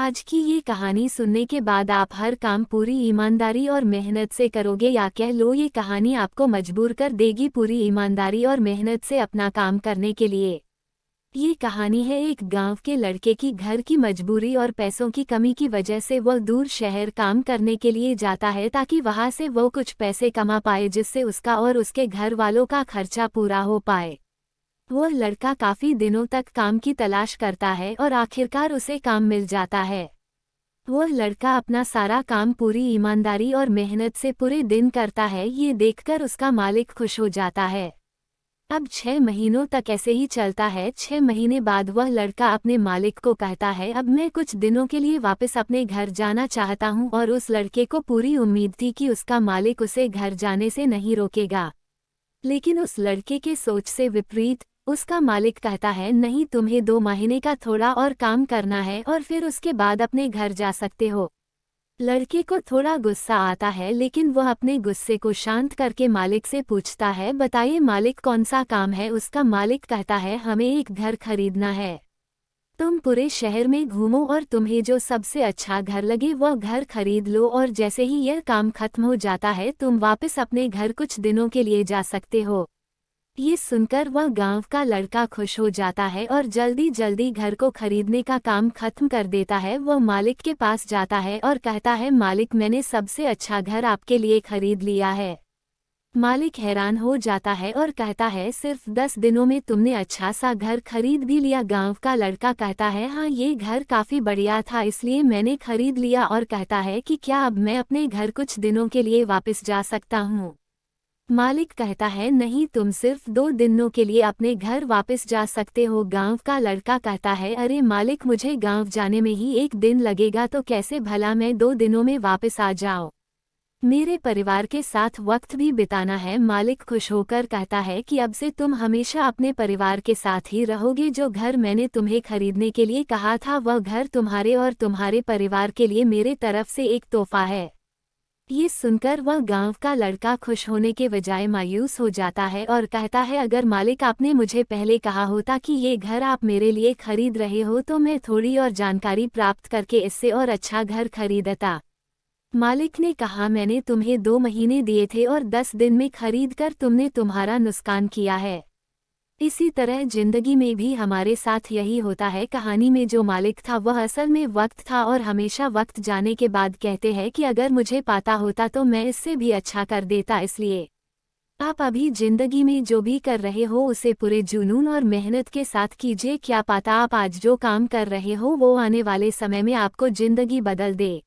आज की ये कहानी सुनने के बाद आप हर काम पूरी ईमानदारी और मेहनत से करोगे, या कह लो ये कहानी आपको मजबूर कर देगी पूरी ईमानदारी और मेहनत से अपना काम करने के लिए। ये कहानी है एक गांव के लड़के की। घर की मजबूरी और पैसों की कमी की वजह से वह दूर शहर काम करने के लिए जाता है ताकि वहां से वो कुछ पैसे कमा पाए जिससे उसका और उसके घर वालों का खर्चा पूरा हो पाए। वह लड़का काफी दिनों तक काम की तलाश करता है और आखिरकार उसे काम मिल जाता है। वह लड़का अपना सारा काम पूरी ईमानदारी और मेहनत से पूरे दिन करता है। ये देखकर उसका मालिक खुश हो जाता है। अब 6 महीनों तक ऐसे ही चलता है। 6 महीने बाद वह लड़का अपने मालिक को कहता है, अब मैं कुछ दिनों के लिए वापस अपने घर जाना चाहता हूँ। और उस लड़के को पूरी उम्मीद थी कि उसका मालिक उसे घर जाने से नहीं रोकेगा। लेकिन उस लड़के के सोच से विपरीत उसका मालिक कहता है, नहीं, तुम्हें 2 महीने का थोड़ा और काम करना है और फिर उसके बाद अपने घर जा सकते हो। लड़के को थोड़ा गुस्सा आता है, लेकिन वह अपने गुस्से को शांत करके मालिक से पूछता है, बताइए मालिक, कौन सा काम है। उसका मालिक कहता है, हमें एक घर खरीदना है। तुम पूरे शहर में घूमो और तुम्हें जो सबसे अच्छा घर लगे वह घर खरीद लो, और जैसे ही यह काम खत्म हो जाता है तुम वापस अपने घर कुछ दिनों के लिए जा सकते हो। ये सुनकर वह गांव का लड़का खुश हो जाता है और जल्दी जल्दी घर को खरीदने का काम खत्म कर देता है। वह मालिक के पास जाता है और कहता है, मालिक, मैंने सबसे अच्छा घर आपके लिए खरीद लिया है। मालिक हैरान हो जाता है और कहता है, सिर्फ 10 दिनों में तुमने अच्छा सा घर खरीद भी लिया। गांव का लड़का कहता है, हाँ, ये घर काफी बढ़िया था इसलिए मैंने खरीद लिया। और कहता है कि क्या अब मैं अपने घर कुछ दिनों के लिए वापस जा सकता हूँ। मालिक कहता है, नहीं, तुम सिर्फ 2 दिनों के लिए अपने घर वापस जा सकते हो। गांव का लड़का कहता है, अरे मालिक, मुझे गांव जाने में ही 1 दिन लगेगा, तो कैसे भला मैं 2 दिनों में वापस आ जाऊं। मेरे परिवार के साथ वक्त भी बिताना है। मालिक खुश होकर कहता है कि अब से तुम हमेशा अपने परिवार के साथ ही रहोगे। जो घर मैंने तुम्हें खरीदने के लिए कहा था वह घर तुम्हारे और तुम्हारे परिवार के लिए मेरे तरफ से एक तोहफा है। ये सुनकर वह गांव का लड़का खुश होने के बजाय मायूस हो जाता है और कहता है, अगर मालिक आपने मुझे पहले कहा होता कि ये घर आप मेरे लिए खरीद रहे हो तो मैं थोड़ी और जानकारी प्राप्त करके इससे और अच्छा घर खरीदता। मालिक ने कहा, मैंने तुम्हें 2 महीने दिए थे और 10 दिन में खरीद कर तुमने तुम्हारा नुकसान किया है। इसी तरह जिंदगी में भी हमारे साथ यही होता है। कहानी में जो मालिक था वह असल में वक्त था और हमेशा वक्त जाने के बाद कहते हैं कि अगर मुझे पता होता तो मैं इससे भी अच्छा कर देता। इसलिए आप अभी जिंदगी में जो भी कर रहे हो उसे पूरे जुनून और मेहनत के साथ कीजिए। क्या पता आप आज जो काम कर रहे हो वो आने वाले समय में आपको जिंदगी बदल दे।